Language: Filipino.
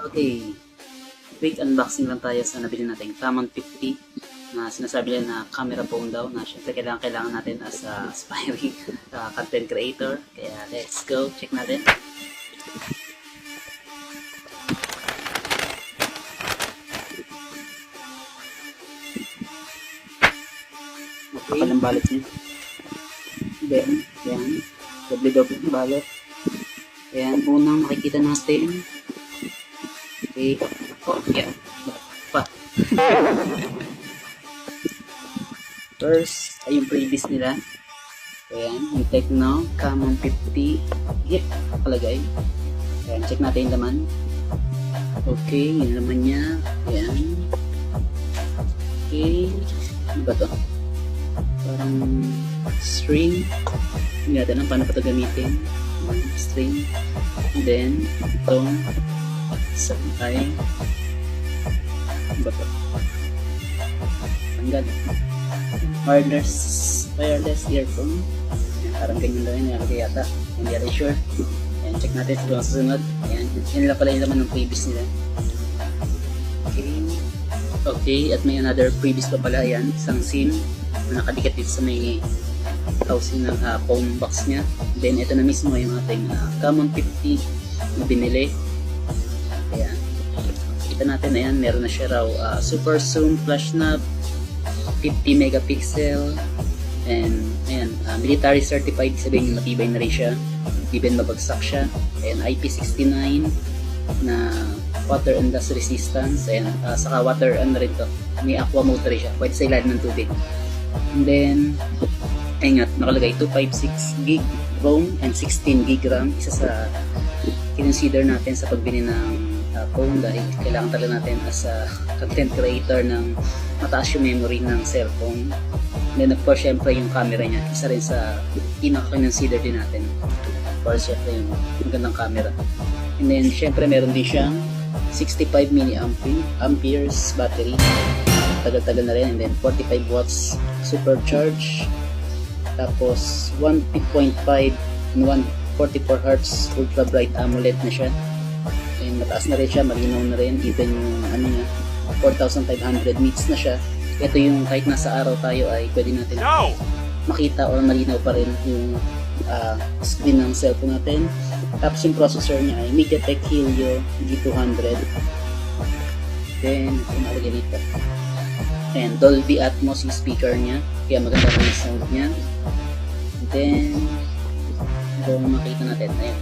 Okay, quick unboxing lang tayo sa nabili natin Tamron 50 na sinasabi nila na camera phone daw na syempre kailangan natin as aspiring content creator. Kaya let's go, check natin. Okay, palang balot niya. Then, yan, doble-doble yung balot. Ayan, unang makikita natin. Okay. Oh, yeah. Pa. First, ay yung previous nila. Ayan, yung Tecno Camon 50. Yep, nakalagay. Ayan, check natin yung laman. Okay, yung laman niya. Ayan. Okay. Ano ba to? Parang string. Hindi natin paano pa ito gamitin. String. And then, itong ay ba ito? Tanggal. Wireless earphone. Ayan, parang ganyan daw yun. Nalagay yata. Hindi rin sure. Ayan, check natin sa susunod. Ayan, yun lang pala yung laman ng previous nila. Okay. Okay, at may another previous pa pala. Ayan, isang SIM na nakadikit dito sa may housing ng phone box niya. Then, ito na mismo yung ating Camon 50 na binili. Ayan. Kita natin, ayan, meron na siya raw super zoom flash knob, 50 megapixel, and ayan, military certified, sabihin matibay na rin siya, even mabagsak siya. Ayan, IP69 na water and dust resistance, ayan, saka water, ano rin to, may aqua mode rin siya, pwede sa ilalim ng tubig. And then, ayun nga, nakalagay 256 gig ROM and 16 gig RAM, isa sa kinonsider natin sa pagbili ng phone dahil kailangan talaga natin as a content creator ng mataas yung memory ng cellphone. And then of course, syempre yung camera niya, isa rin sa pinaka-consider din natin. Of course, syempre yung magandang camera. And then syempre meron din siyang 65 milliamperes battery. Tagal-tagal na rin. And then 45 watts supercharge. Tapos 1.5 and 144 Hz ultra bright AMOLED na siya. And mataas na rin siya, malinaw na rin, even yung ano niya, 4,500 nits na siya. Ito yung kahit nasa araw tayo ay pwede natin makita or malinaw pa rin yung screen ng cellphone natin. Tapos yung processor niya ay MediaTek Helio G200. Then, ito nalagay dito. And Dolby Atmos yung speaker niya, kaya maganda rin yung sound niya. And then, ito makita natin, ayun.